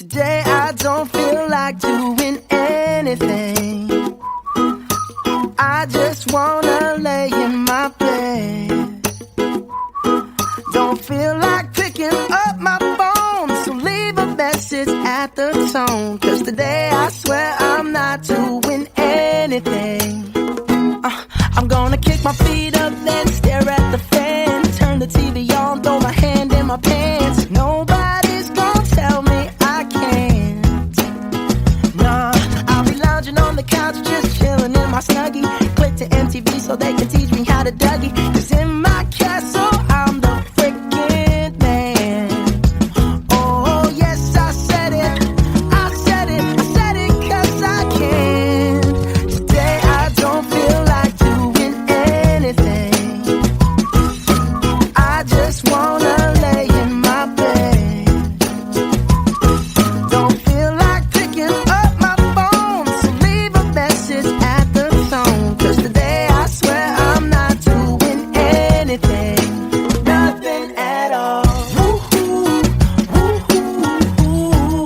Today I don't feel like doing anything. I just wanna lay in my bed. Don't feel like picking up my phone, so leave a message at the tone. Cause today I swear I'm not doing anything. I'm gonna kick my feet up, then stare at the fan. Turn the TV on, throw my hand in my pants. Nobody's gonna tell me I can't. Nah, I'll be lounging on the couch, just chilling in my Snuggie. Click to MTV so they can teach me how to Dougie. Cause in my castle, I'm the freaking man. Oh, yes, I said it. I said it. I said it cause I can. Today I don't feel like doing anything. I just wanna lay in my bed. Don't feel like picking up my phone, so leave a message at the tone. Cause today I swear I'm not doing anything. Nothing at all. Woo-hoo, woo-hoo, woo-hoo.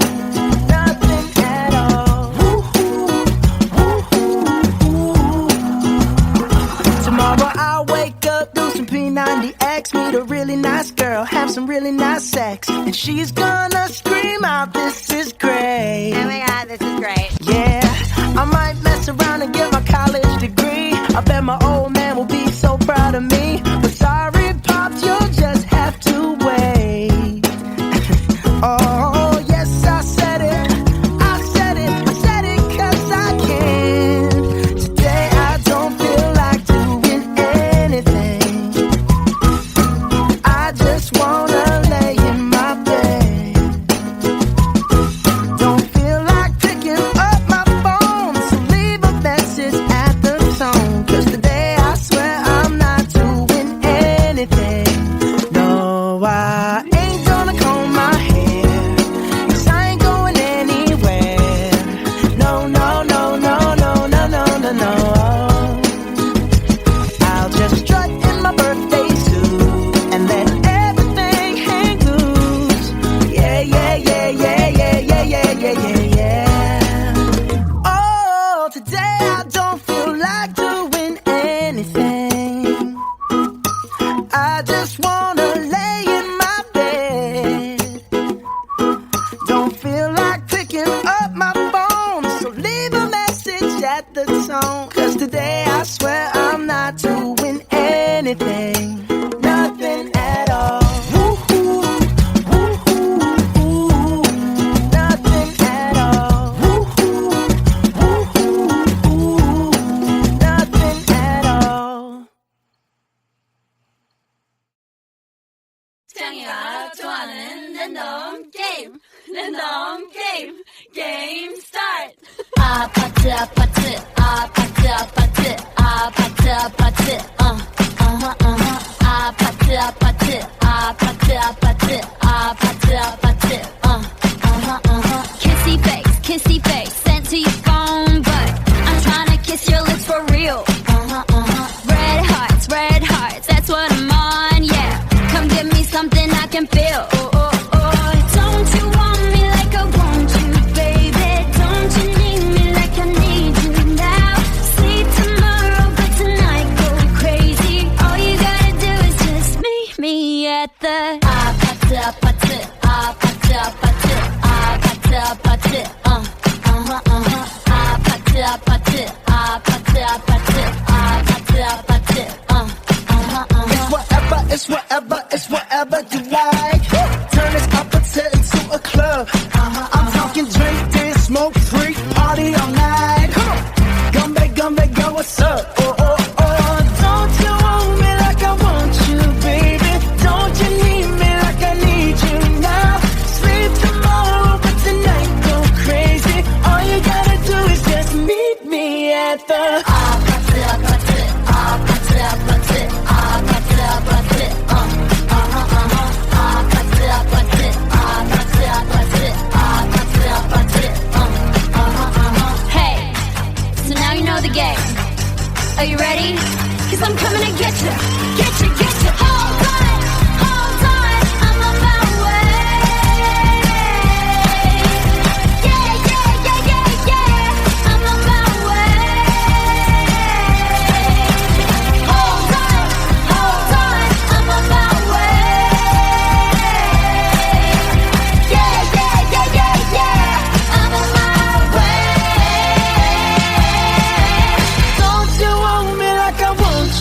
Nothing at all. Woo-hoo, woo-hoo, woo-hoo. Tomorrow I'll wake up, do some P90X, meet a really nice girl, have some really nice sex, and she's gonna scream out, "This is great." Oh my god, this is great. Yeah, I might mess around and get my college degree. I bet my old man will be so proud of me. But sorry, Pops, you'll just have to wait. Oh, yes, I said it. I said it. I said it cause I can. Today I don't feel like doing anything. I just wanna lay in my bed. Don't feel like picking up my phone, so leave a message at the tone. Cause today I swear I'm not doing anything. No, I ain't gonna comb my hair, cause I ain't going anywhere. No, no, no, no, no, no, no, no, no. I'll just strut in my birthday suit and let everything hang loose. Yeah, yeah, yeah, yeah, yeah, yeah, yeah, yeah, yeah, yeah. Oh, today I don't feel like doing anything. I just wanna lay in my bed. Don't feel like picking up my phone, so leave a message at the tone. Cause today I swear I'm not doing anything. Nothing at all. Woo-hoo, woo-hoo, woo-hoo. Nothing at all. Woo-hoo, woo-hoo, woo-hoo. Nothing at all. 짱이가 좋아하는 랜덤 게임, 랜덤 게임, 게임 스타트. 아파트 아파트 아파트 아파트 아파트 아파트 아파트 아파트 아파트 아파트 아파트 아파트 kissy face sent to your phone, but I'm trying to kiss your lips for real. Red hearts, that's what I'm on, yeah. Come give me something I can feel. Oh, oh, oh. Don't you want me like I want you, baby? Don't you need me like I need you now? Sleep tomorrow, but tonight go crazy. All you gotta do is just meet me at the 아파트 아파트 아파트 아파트 아파트 아파트 아파트 아파트 아파트 아파트 아파트 아파트 It's whatever, it's whatever you like. Turn this opposite into a club. I'm talking drink, dance, smoke, freak, party all night. Gumbe, go, what's up? Oh, oh, oh. Don't you want me like I want you, baby? Don't you need me like I need you now? Sleep tomorrow, but tonight go crazy. All you gotta do is just meet me at the 아파트 아파트 아파트 아파트 아파트 아파트 아파트 아파트 아파트 아파트 Hey, so now you know the game. Are you ready? Cause I'm coming to get you, get you, get you. Hold on, I'm on my way.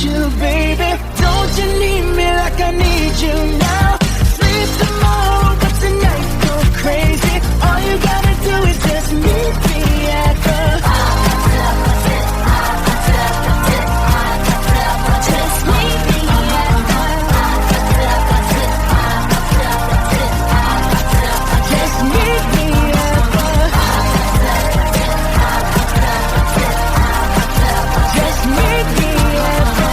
you, baby. Don't you need me like I need you now? Sleep tomorrow, but tonight go crazy. All you gotta do is just meet me at the just meet me at the just meet me at the just meet me at the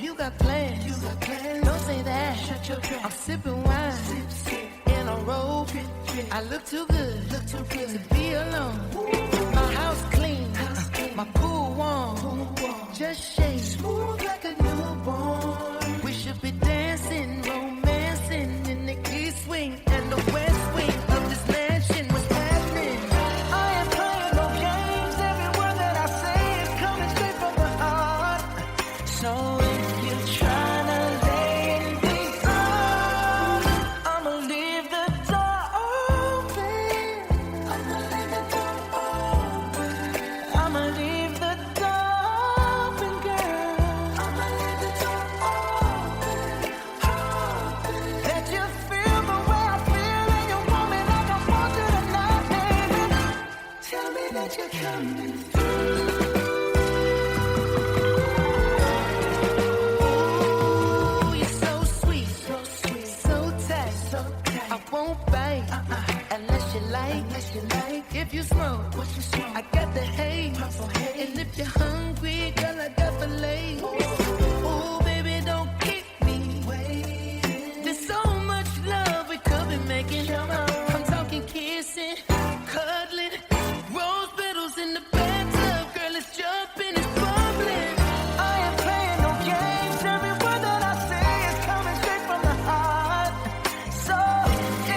you got plans. Don't say that. I'm sipping wine in a robe. I look too good to be alone. My house clean, my pool warm. Just shake smooth like a newborn. We should be dancing, romancing in the east wing and the west wing of this mansion. What's happening? I ain't playing no games. Every word that I say is coming straight from the heart. So if you're trying to lay in these arms, I'ma leave the door open. I'ma leave the door open. I'ma leave the door open, girl. I'ma leave the door open. That you feel the way I feel and you want me like I want you tonight, baby. Tell me that you're coming through. Ooh, you're so sweet, so tight. I won't bite unless you like. If you smoke, I got the haze. And if you're hungry, girl, I got filet. Ooh, baby, don't keep me waiting. There's so much love we could be making. I'm talking kissing, cuddling, rose petals in the bathtub. Girl, it's jumping, it's bubbling. I ain't playing no games. Every word that I say is coming straight from the heart. So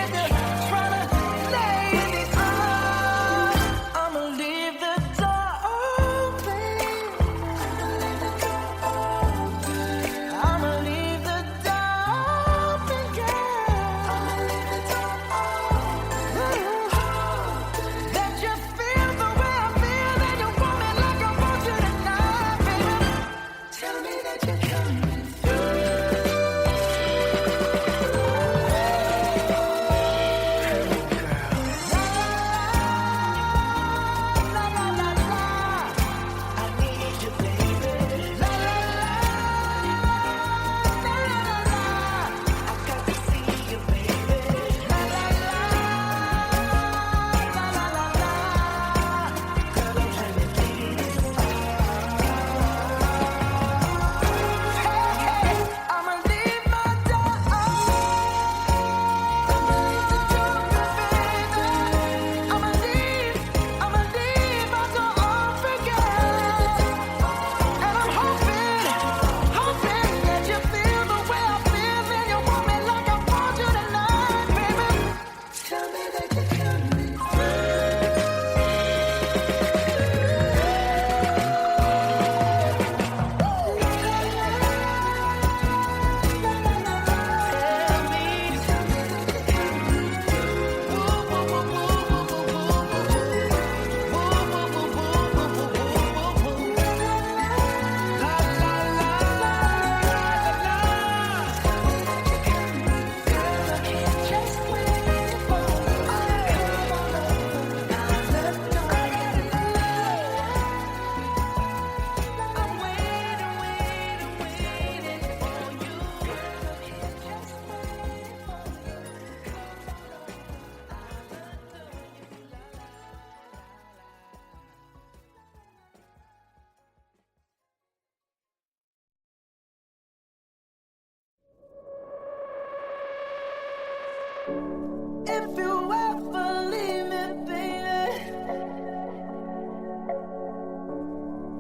if you're trying to lay in these arms, I'ma leave the door open. I'ma leave the door open, girl. I'ma leave the door open. That you feel the way I feel and you want me like I want you tonight, baby. Tell me that you're coming through. La la la la, I need you, baby. La la la, la la la la, I got to see you, baby. La la la, la la la la, girl, I'm trying to get this Hey, I'ma leave my door open. I'ma leave the door open, baby. I'ma leave my door open, girl. And I'm hoping that you feel the way I feel and you want me like I want you tonight, baby. Tell me that you're coming If you ever leave me, baby,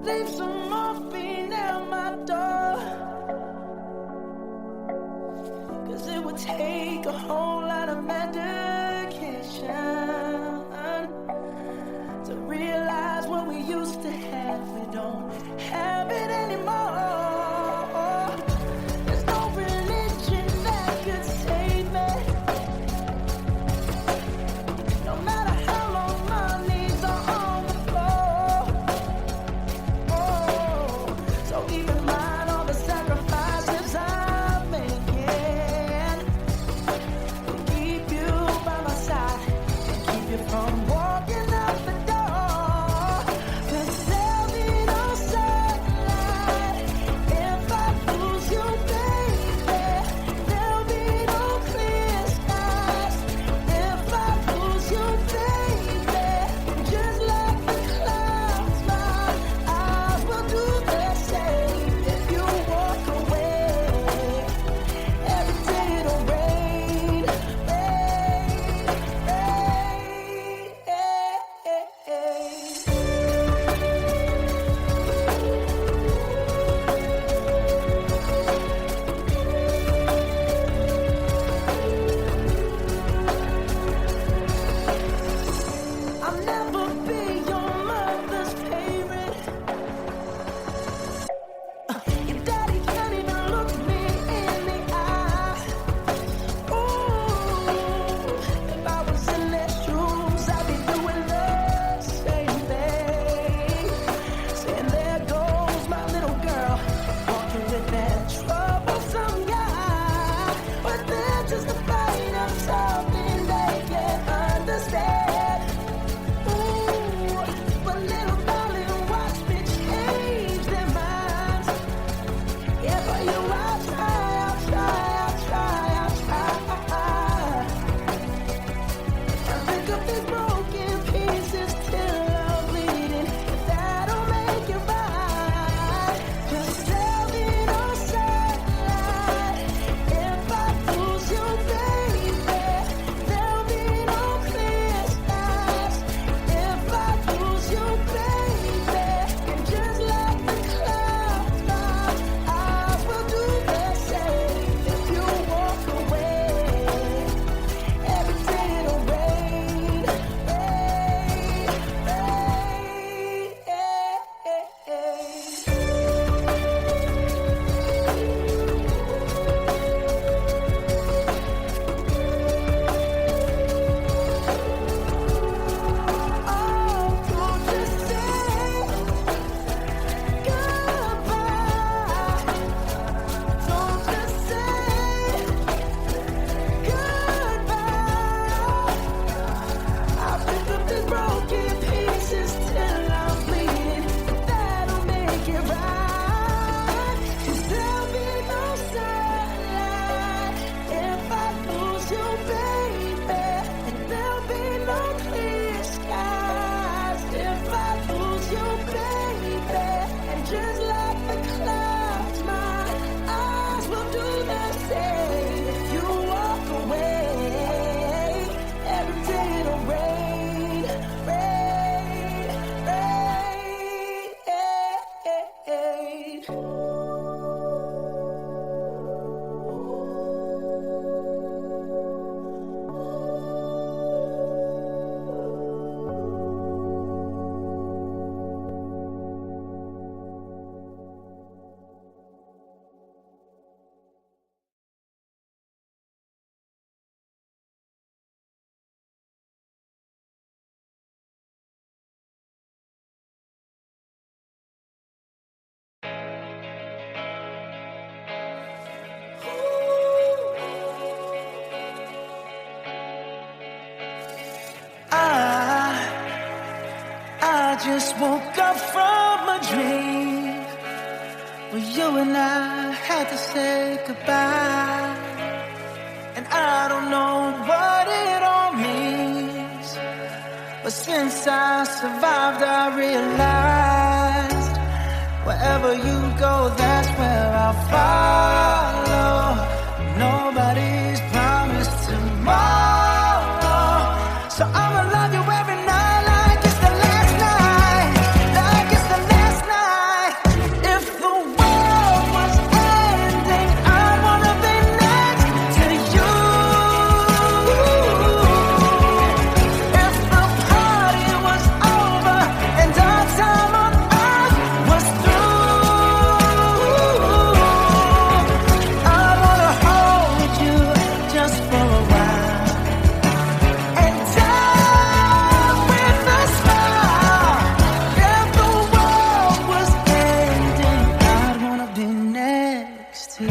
leave some morphine at my door. 'Cause it would take a whole lot of medication to realize what we used to have. We don't have it anymore. There's no religion that could save me. No matter how long my knees are on the floor. So even mine, all the sacrifices I'm making will keep you just woke up from a dream where you and I had to say goodbye. And I don't know what it all means, but since I survived, I realized wherever you go, that's where I'll follow. Nobody's promised tomorrow, so I'ma love you every night like it's the last night, like it's the last night. If the world was ending, I wanna be next to you. If the party was over and our time on earth was through, I wanna hold you just for a while and die with a smile. If the world was ending, I'd wanna be next to you.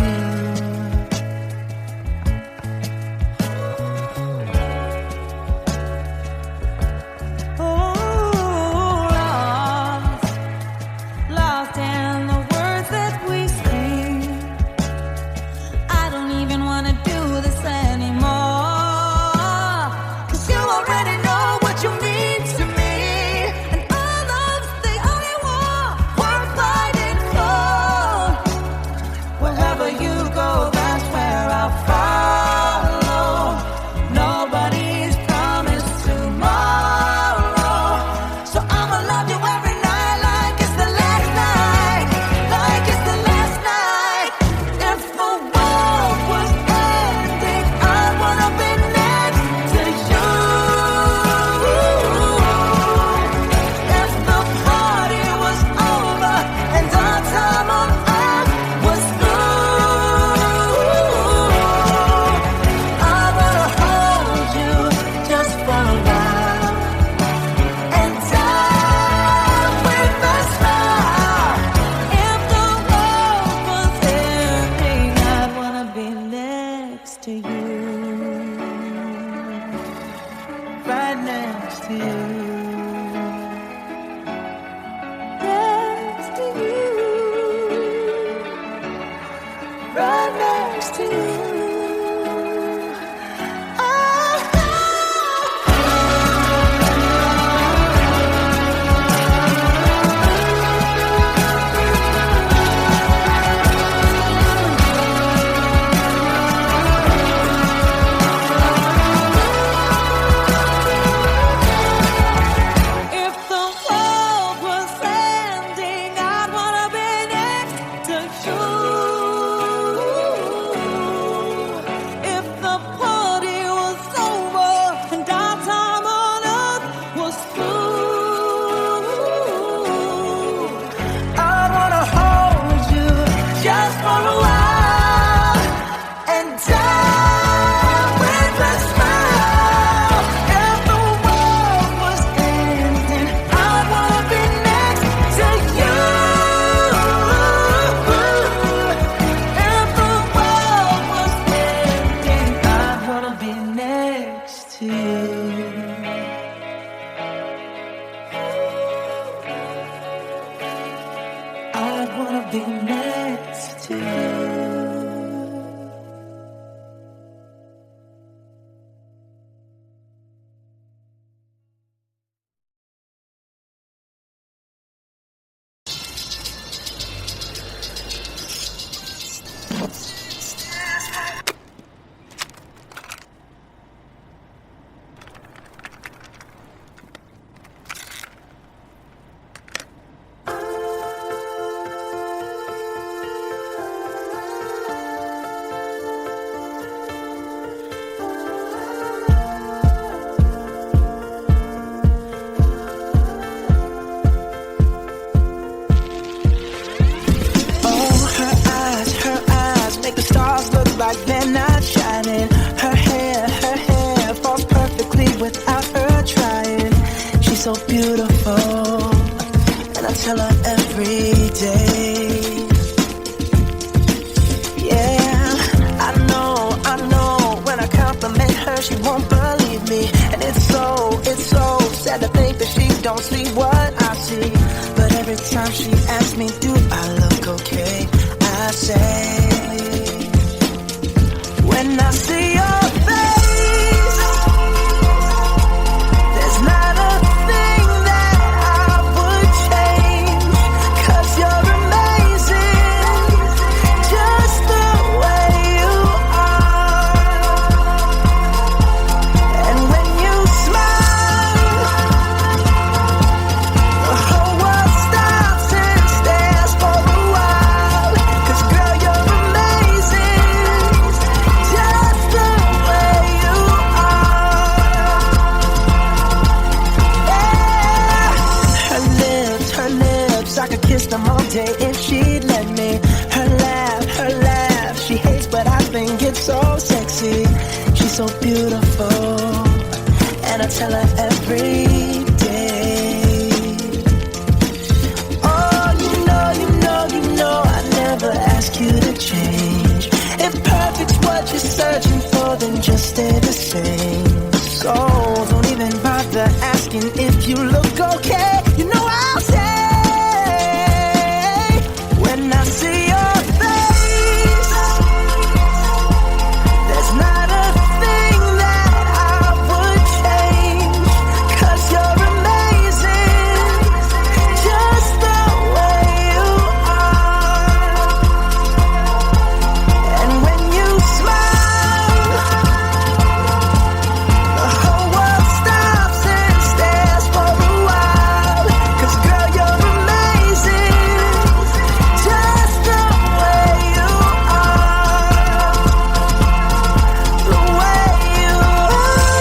Lost in the words that we sing. I don't even wanna do this anymore, 'cause you already know what you mean to me, and our love's the only war worth fighting for. Wherever you go, that's where I'll follow. Nobody's promised tomorrow, so I'ma love you every night like it's the last night, like it's the last night. If the world was ending, I wanna be next to you. If the party was over and our time on earth was through, I wanna hold you just for a while and die with a smile. If the world was ending, I'd wanna be next to you. Right next to you. Next to you. Right next to you. If the world was ending, I'd wanna be next to you. If the party was over and our time on earth was through, I wanna hold you just for a while and die with a smile. If the world was ending, I wanna be next to you. If the world was ending, I wanna be next to you. I wanna be next to you. like they're not shining. Her hair falls perfectly without her trying. She's so beautiful, and I tell her every day. Yeah, I know, when I compliment her, she won't believe me. And it's so sad to think that she don't see what I see. me, do I look okay? I say, when I see your face, there's not a thing that I would change, 'cause you're amazing, just the way you are. And when you smile, the whole world stops and stares for a while, 'cause girl, you're amazing, just the way you are. Yeah. Her lips, I could kiss them all day if she'd let me. Her laugh, she hates but I think it's so sexy. She's so beautiful, and I tell her every day. Oh, you know, I never ask you to change. If perfect's what you're searching for, then just stay the same. So don't even bother asking if you look okay. You know I'll say, when I see your face, there's not a thing that I would change, 'cause you're amazing, just the way you are. And when you smile, the whole world stops and stares for a while, 'cause girl, you're amazing, just the way you are. The way you are.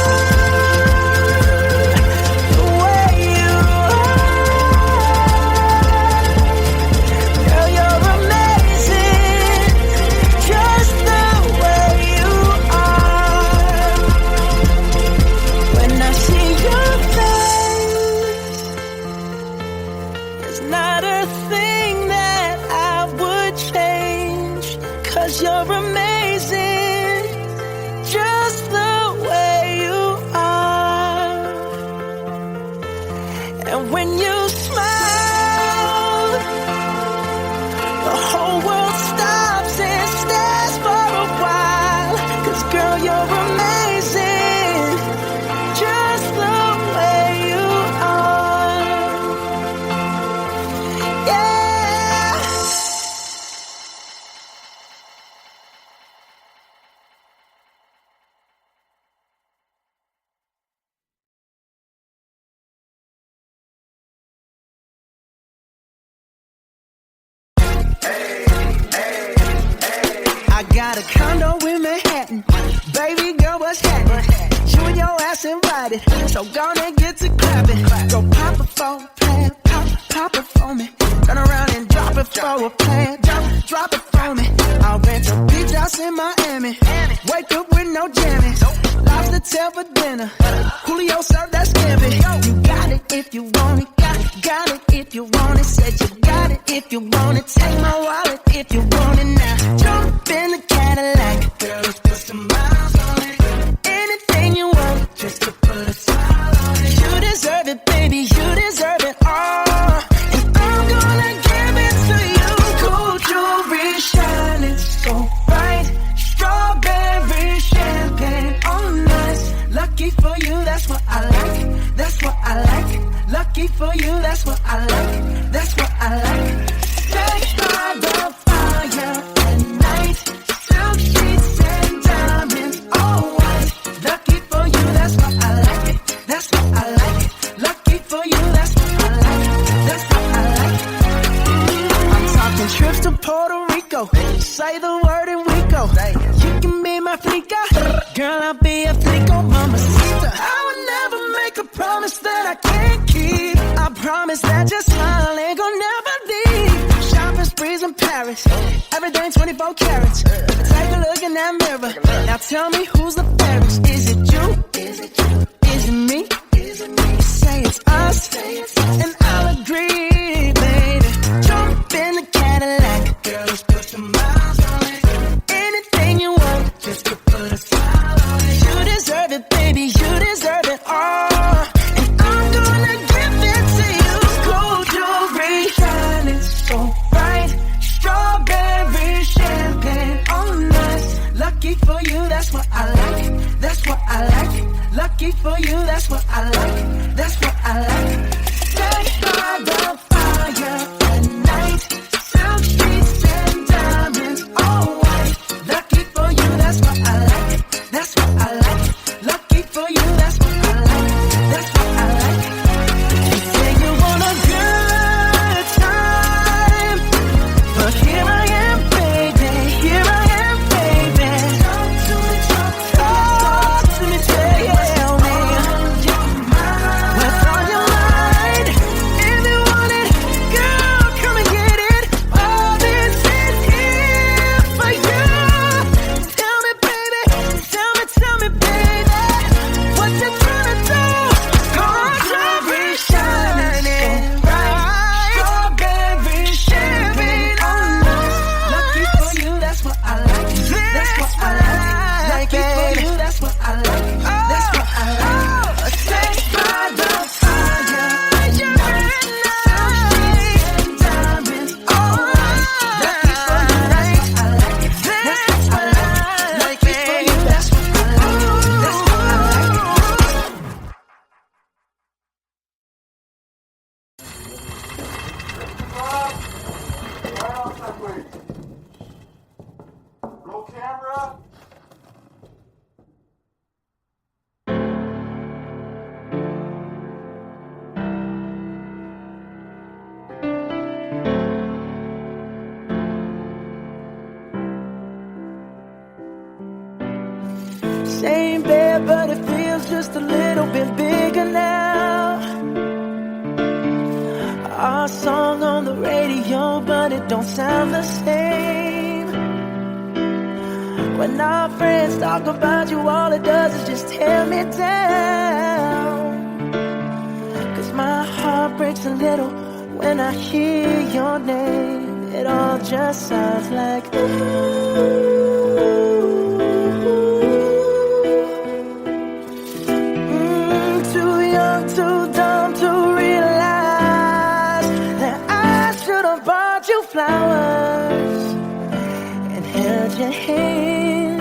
The way you are. Girl, you're amazing, just the way you are. When I see your face, there's not a thing that I would change, 'cause you're amazing, just the way you are. And when you smile, the whole world stops and stares for a while, 'cause girl, you're amazing, just the way you are. Yeah. I got a condo in Manhattan. Baby girl, what's happening? You and your ass invited, so gonna get to clapping. Go pop it for a plan, pop it for me. Turn around and drop it for a plan, drop it for me. I'll rent a beach house in Miami. Wake up with no jammies. Lobster tail for dinner. Julio served that scampi. You got it if you want it. Got it if you want it. Said you got it if you want it. Take my wallet if you want it now. Jump in the Cadillac. Girl, let's put some miles on it. Anything you want, just to put a smile on it. You deserve it, baby. You deserve it all. And I'm gonna give it to you. Gold jewelry shining so bright. Strawberry champagne on ice. Lucky for you, that's what I like. That's what I like. Lucky for you, that's what I like. That's what I like. Stay by the fire at night. Silk sheets and diamonds, all white. Lucky for you, that's what I like. That's what I like. Lucky for you, that's what I like. That's what I like. I'm talking trips to Puerto Rico. Say the word and we go. You can be my flica. Girl, I'll be a flico, mama sister. I would never make a promise that I can't keep. I promise that your smile ain't gonna never leave. Shopping sprees in Paris. Everything 24 carats. Take a look in that mirror. Now tell me who's the fairest. Is it you? Is it you? Is it me? Is it me? Say it's us, and I'll agree, baby. Jump in the Cadillac. Girl, let's put some miles on it. Anything you want, just to put a smile on it. You deserve it, baby. You deserve it all. And I'm gonna give it to you. Gold jewelry shining so for you, that's what I like. That's what I like. Lucky for you, that's what I like. That's what I like. Sex by the fire at night. Silk streets and diamonds, all white. Lucky for you, that's what I like. That's what I like. Lucky for you, that's what I like. That's what I like. You say you want a good time, but here I am, baby. Here I am, baby. Talk to me, tell me what's on your mind. If you want it, girl, come and get it. All this is here for you. Tell me, baby, tell me, baby, what you tryna do? Strawberry shining bright, strawberry champagne on us. Lucky for you, that's what I like. That's what I like. Lucky for you, that's what I like. That's what I like. Sex by the fire, diamonds, all right. Lucky for you, that's what I like. That's what I like. Lucky for you, that's what I like. That's what I like. Roll camera. Same bed, but it feels just a little bit bigger now. Our song on the radio, but it don't sound the same. When our friends talk about you, all it does is just tear me down. 'Cause my heart breaks a little when I hear your name. It all just sounds like ooh. Too young, too dumb to realize that I should have bought you flowers and held your hand.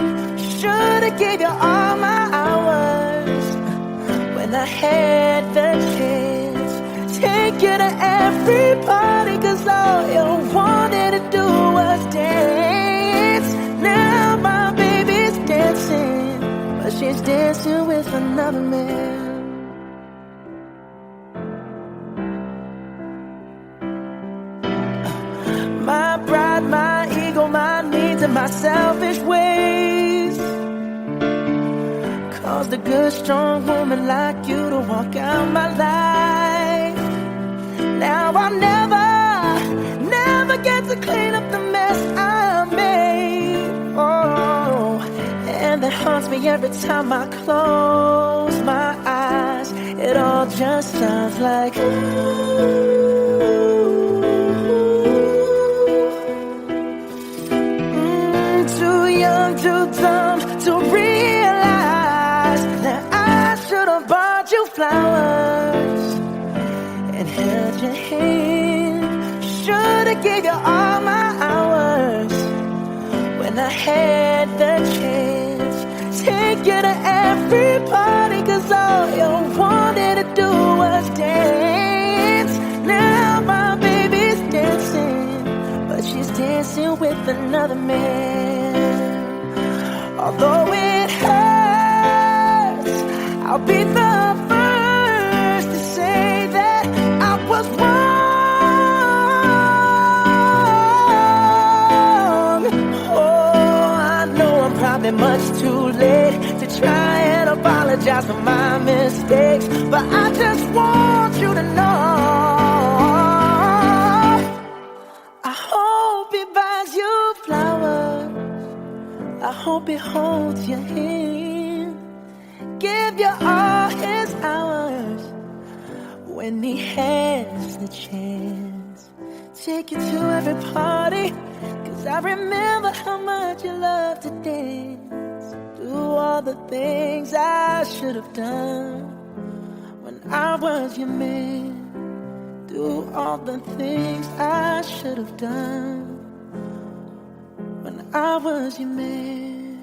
Should have gave you all my hours when I had the chance. Take you to every party, 'cause all you wanted to do was dance. Now my baby's dancing, but she's dancing with another man. My pride, my ego, my needs, and my selfish ways caused a good, strong woman like you to walk out my life. Now I'll never get to clean up the mess I made. Oh, and that haunts me every time I close my eyes. It all just sounds like ooh. Too young, too dumb to realize that I should have bought you flowers and held your hand. Should have gave you all my hours when I had the chance. Take you to every party, 'cause all you wanted to do was dance. Now my baby's dancing, but she's dancing with another man. Although it hurts, I'll be the first to say that I was wrong. Oh, I know I'm probably much too late to try and apologize for my mistakes, but I just want you to know I hope he buys you flowers. I hope he holds your hand, give you all his hours when he has the chance. Take you to every party, 'cause I remember how much you love to dance. Do all the things I should have done when I was your man. Do all the things I should have done when I was your man.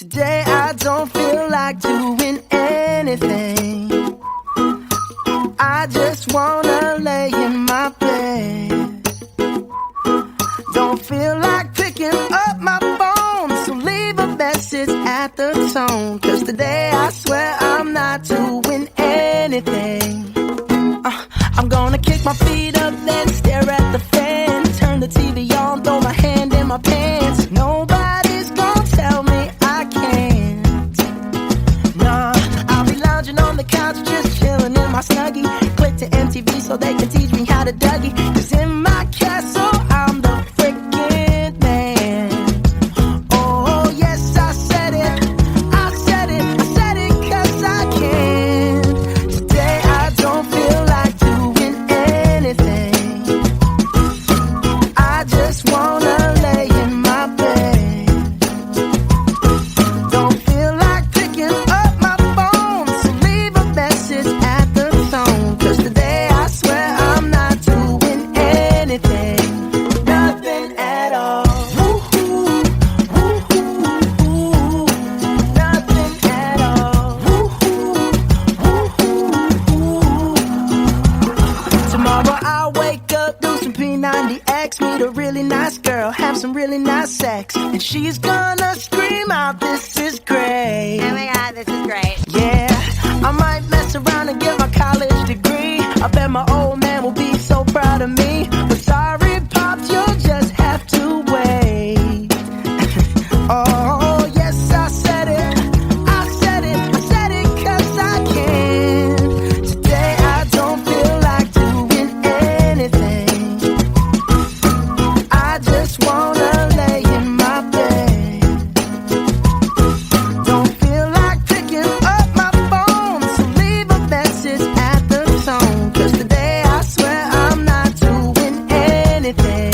Today I don't feel like doing anything. I just wanna lay in my bed. Don't feel like picking up my phone, so leave a message at the tone. Cause today I swear I'm not doing anything. I'm gonna kick my feet up, then stare at the fan. Turn the TV on, throw my hand in my pants. Nobody's gonna tell me I can't. Nah, I'll be lounging on the couch, just chilling in my Snuggie. Click to MTV so they can teach me how to Dougie. Cause in my castle, I'm the freaking man. Oh, yes, I said it. I said it. I said it cause I can. Today I don't feel like doing anything. I just wanna lay in my bed. Don't feel like picking up my phone, so leave a message at the tone. Cause today I swear I'm not doing anything. Nothing at all. Woo-hoo, woo-hoo, woo-hoo. Nothing at all. Woo-hoo, woo-hoo, woo-hoo. Tomorrow I'll wake up, do some P90X, meet a really nice girl, have some really nice sex, and she's gonna scream out, "This is great." Oh my god, this is great. Yeah, I might mess around and get my college degree. I bet my old man will be so proud of me. But sorry, Pops, you'll just have to wait. Oh, yes, I said it. I said it. I said it cause I can. Today I don't feel like doing anything. I just wanna lay in my bed. Don't feel like picking up my phone, so leave a message at the tone. Cause today I swear I'm not doing anything.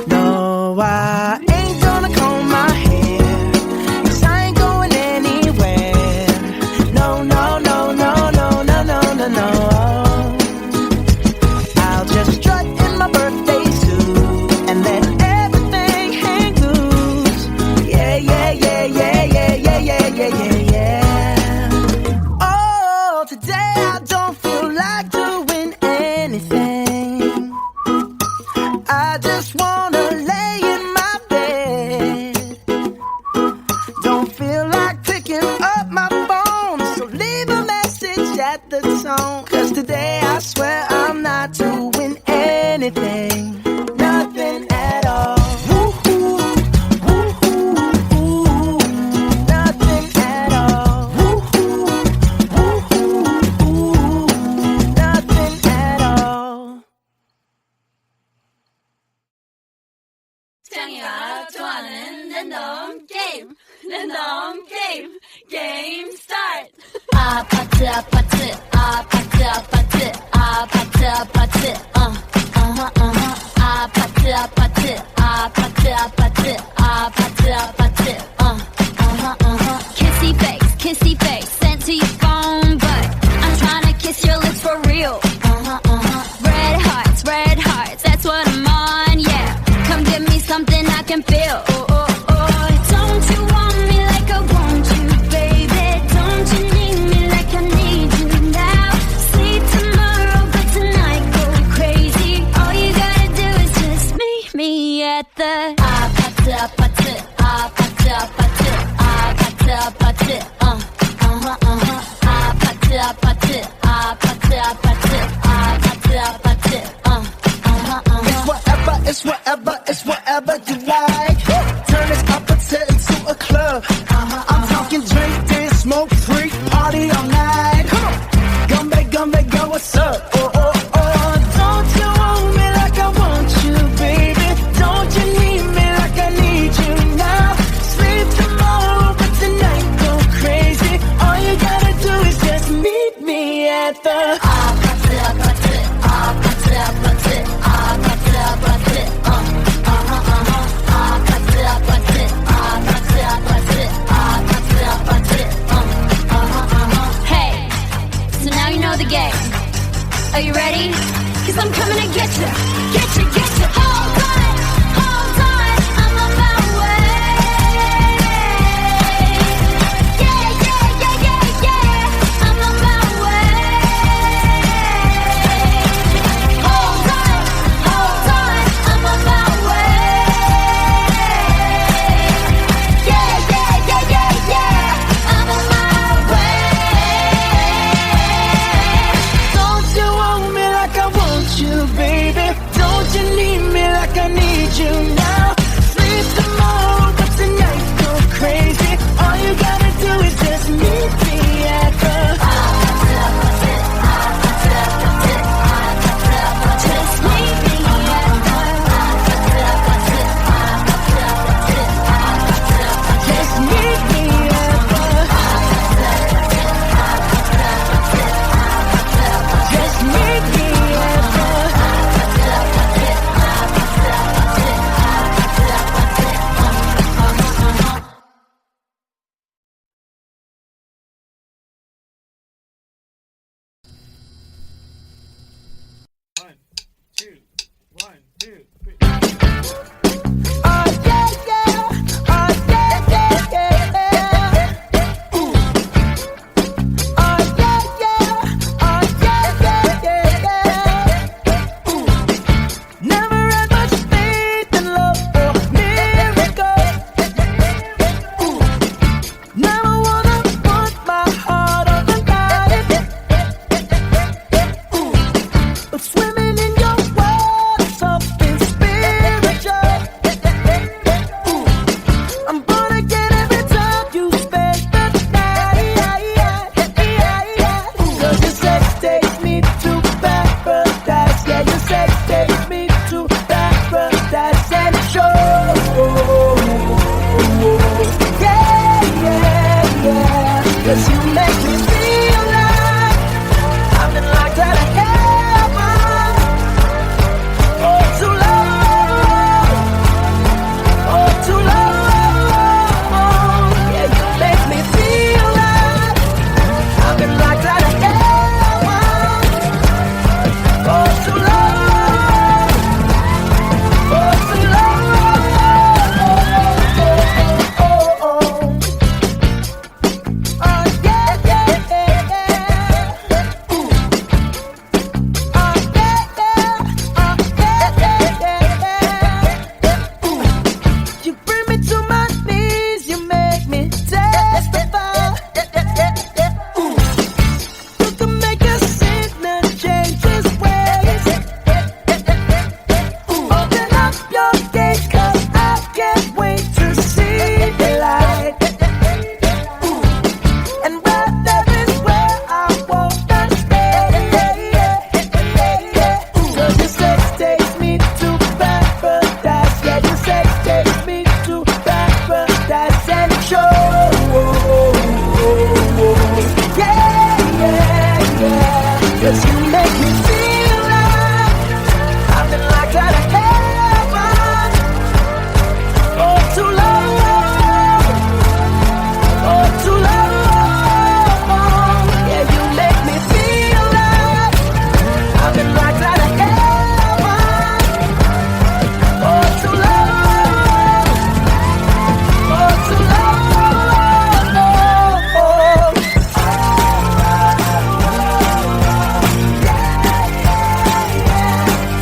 No, I ain't gonna comb my hair, cause I ain't going anywhere. No, no, no, no, no, no, no, no, no. I'll just strut in my birthday suit and let everything hang loose. Yeah, yeah, yeah, yeah, yeah, yeah, yeah, yeah, yeah, yeah. Oh, today I don't feel like doing anything. I just wanna lay in my bed. Don't feel like picking up my phone, so leave a message at the tone. Cause today I swear I'm not doing anything. Nothing at all. Woo-hoo, woo-hoo, woo-hoo. Nothing at all. Woo-hoo, woo-hoo, woo-hoo. Nothing at all. 짱이가 좋아하는 랜덤 게임, 랜덤 게임, 게임 스타트. 아파트 아파트 아파트 아파트 아파트 아파트 아파트 아파트 아파트 아파트 아파트 아파트 kissy face sent to your phone, but I'm trying to kiss your lips for real. Red hearts, that's what I'm on, yeah. Come give me something I can feel. Oh, oh, oh. Don't you want me like I want you, baby? Don't you need me like I need you now? Sleep tomorrow, but tonight go crazy. All you gotta do is just meet me at the 아파트 아파트 아파트 아파트 아파트 아파트 아파트 아파트 아파트 아파트 아파트 아파트 It's whatever, it's whatever you like. Turn this opposite into a club. I'm talking drink, dance, smoke, freak, party all night. Come on, gumbe, go, what's up? Oh, oh, oh. Don't you want me like I want you, baby? Don't you need me like I need you now? Sleep tomorrow, but tonight go crazy. All you gotta do is just meet me at the 아파트 아파트 아파트 아파트 아파트 아파트 아파트 아파트 아파트 아파트 Hey, so now you know the game. Are you ready? Cause I'm coming to get you, get you, get you. Hold on, I'm on my way. me feel like I've been locked out of heaven for too long, for too long. Yeah, you make me feel like I've been locked out of heaven for too long, for too long.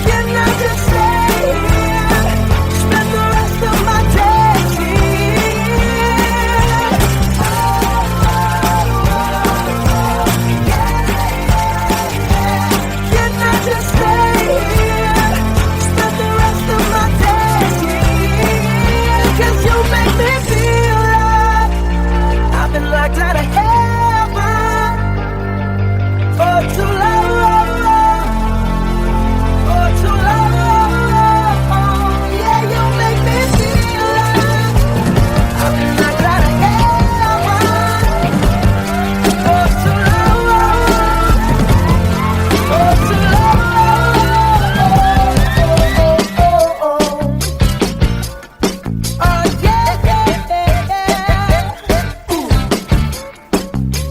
Can I just stay here, spend the rest of my days here? Can I just stay here, spend the rest of my days here? 'Cause you make me feel like I've been locked out of heaven for too long, for too long. Yeah, you make me feel like I've been locked out of heaven for too long, for too long. Oh yeah, yeah, yeah, yeah. Ooh.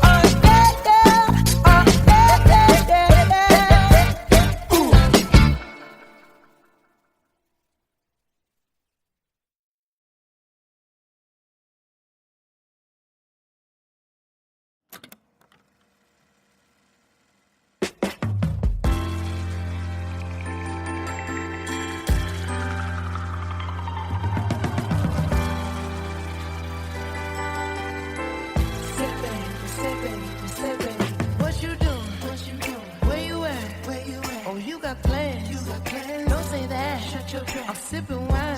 Oh yeah, yeah. Oh yeah, yeah, yeah, yeah. Ooh. Sipping. What you doing? Where you at? Oh, you got plans. Don't say that. I'm sipping wine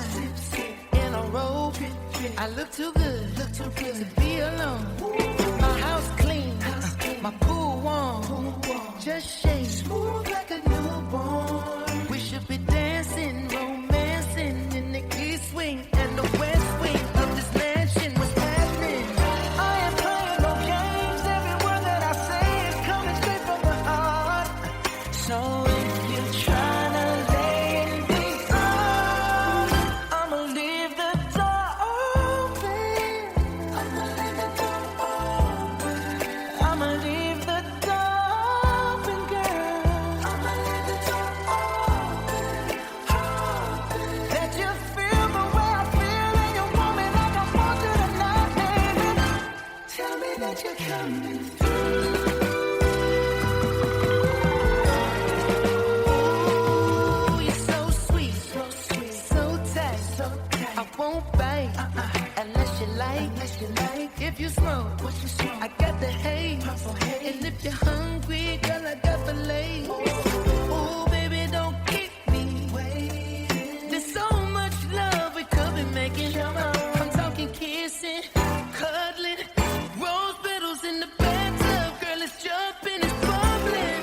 in a robe. I look too good to be alone. My house clean, my pool warm. Just shake smooth like a newborn. We should be dancing, romancing in the east wing and the west wing of this mansion. What's happening? I ain't playing no games. Every word that I say is coming straight from the heart. So if you're trying to lay in these arms, I'ma leave the door open. I'ma leave the door open. I'ma leave the door open, girl. I'ma leave the door open. That you feel the way I feel and you want me like I want you tonight, baby. Tell me that you're coming through. Ooh, you're so sweet, so tight. I won't bite unless you like. If you smoke, I got the haze. And if you're hungry, girl, I got the lace. Ooh, baby, don't keep me waiting. There's so much love we could be making. I'm talking kissing, cuddling, rose petals in the bathtub. Girl, it's jumping, it's bubbling.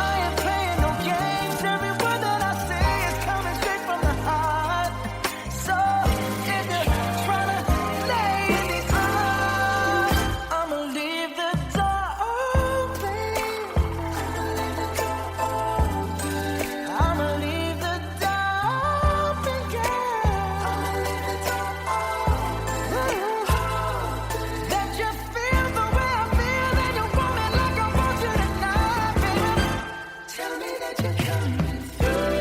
I ain't playing no games. Every word that I say is coming straight from the heart. So if you're trying to lay in these arms, I'ma leave the door open. I'ma leave the door open, girl. I'ma leave the door open. That you feel the way I feel and you want me like I want you tonight, baby. Tell me that you're coming through.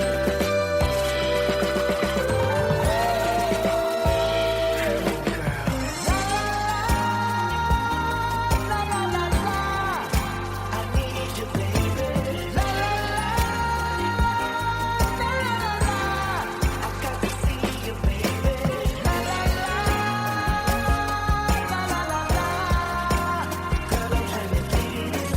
La la la la, I need you, baby. La la la, I got to see you, baby. La la la, girl, I'm trying to give you this.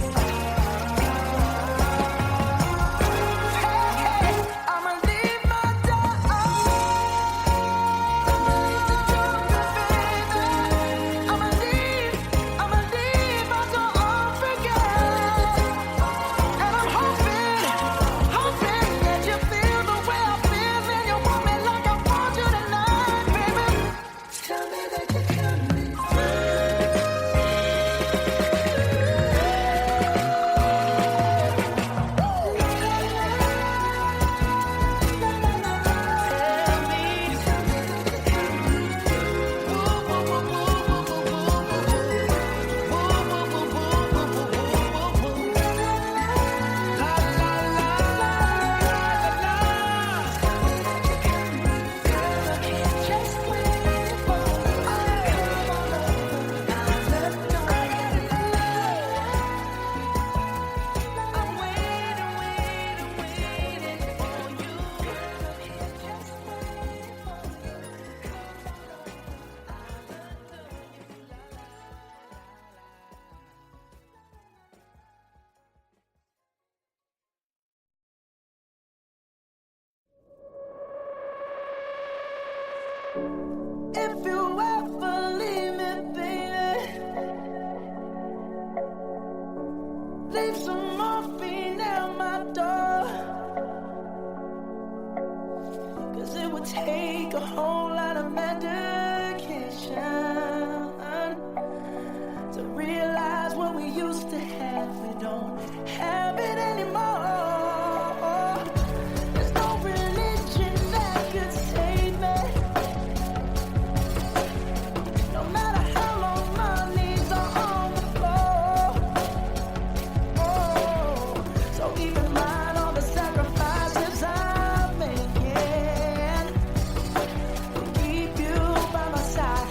if you ever leave me, baby, leave some morphine at my door. 'Cause it would take a whole lot of medication to realize what we used to have. We don't have it anymore. There's no religion that could save me. No matter how long my knees are on the floor. Oh, so even mine, all the sacrifices I'm making to keep you by my side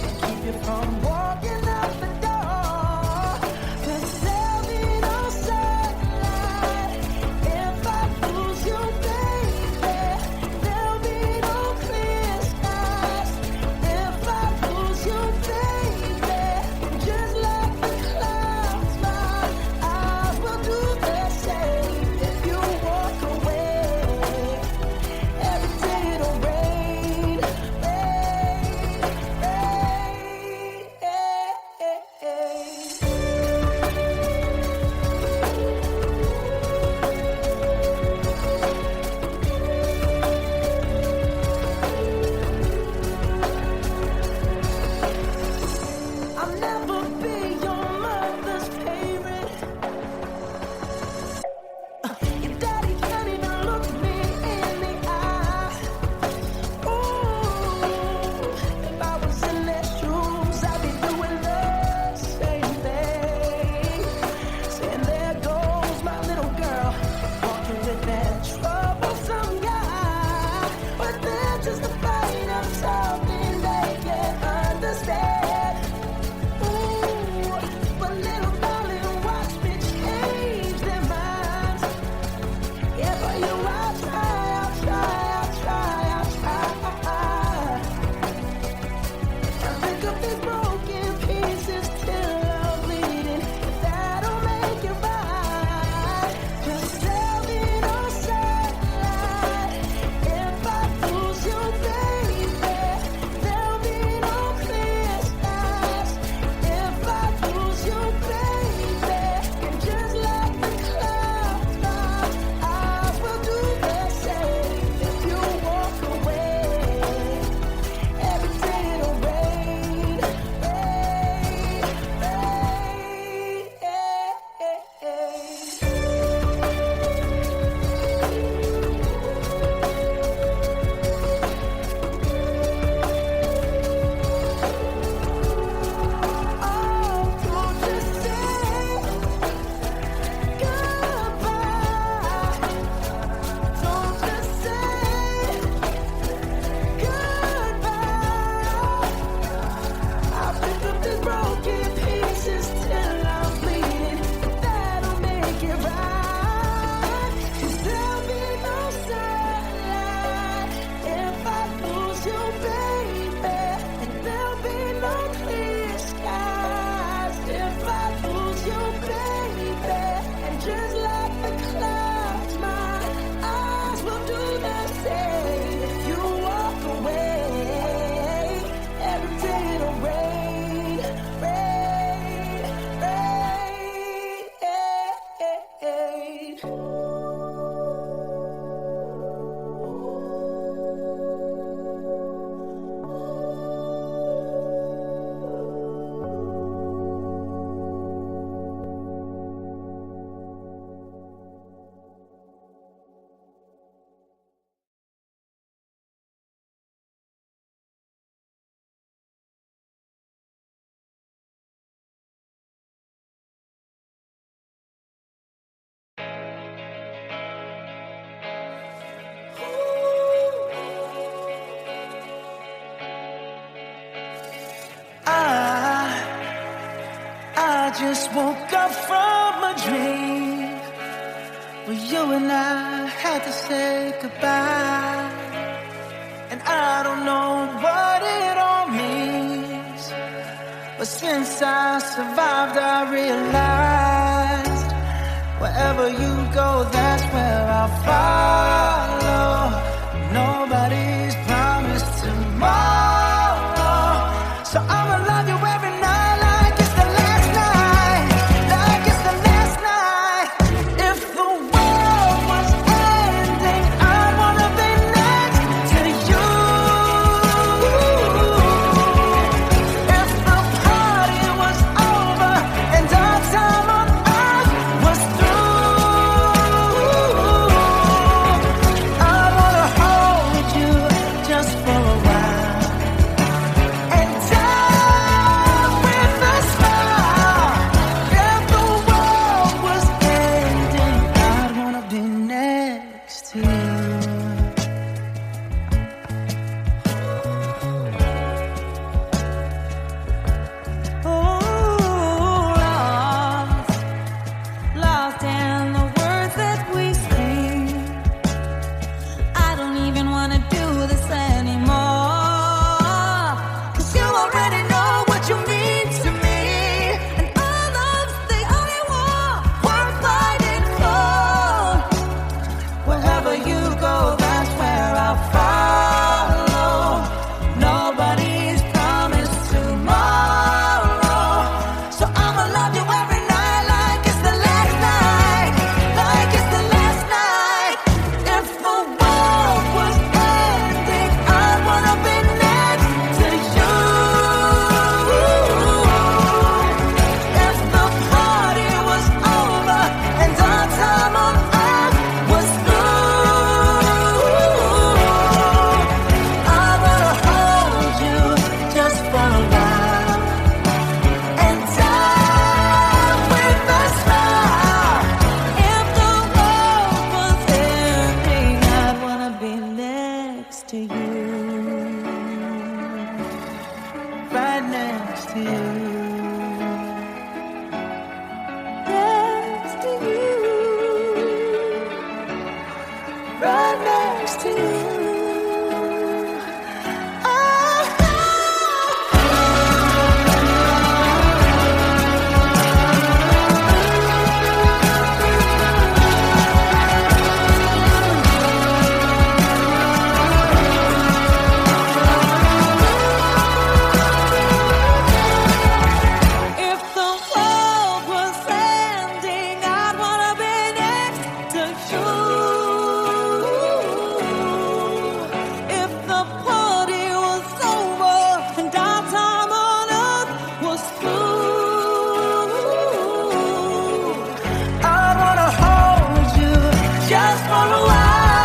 and keep you from walking out the door. 'Cause there'll be no sunlight if I lose you, baby. There'll be no clear skies if I lose you, baby. Just like the clouds, my eyes will do the same if you walk away. Every day it'll rain, rain, I'll never be your mother's favorite. Your daddy can't even look me in the eye. Ooh, if I was in their shoes, I'd be doing the same thing. Saying there goes my little girl, walking with that troublesome guy. But they're just afraid of something they can't understand. Ooh, but little darling, watch me change their minds. Yeah, for you I'll try, I'll try, I'll try, I'll try. I'll pick up these broken pieces till I'm bleeding. If that'll make it right. 'Cause there'll be no sunlight if I lose you, baby. There'll be no clear skies if I lose you, baby. And just like the clouds, my eyes will do the same if you walk away. Every day it'll rain, rain, Oh, don't just say goodbye. Don't just say goodbye. I'll pick up these broken pieces till I'm bleeding. If that'll make it right. 'Cause there'll be no sunlight if I lose you, baby. And there'll be no clear skies if I lose you, baby. And just like the clouds, my eyes will do the same if you walk away. Every day it'll rain, rain, rain. I just woke up from a dream where you and I had to say goodbye. And I don't know what it all means, but since I survived I realized wherever you go, that's where I'll follow. Nobody's promised tomorrow. right next to you. Just for a while.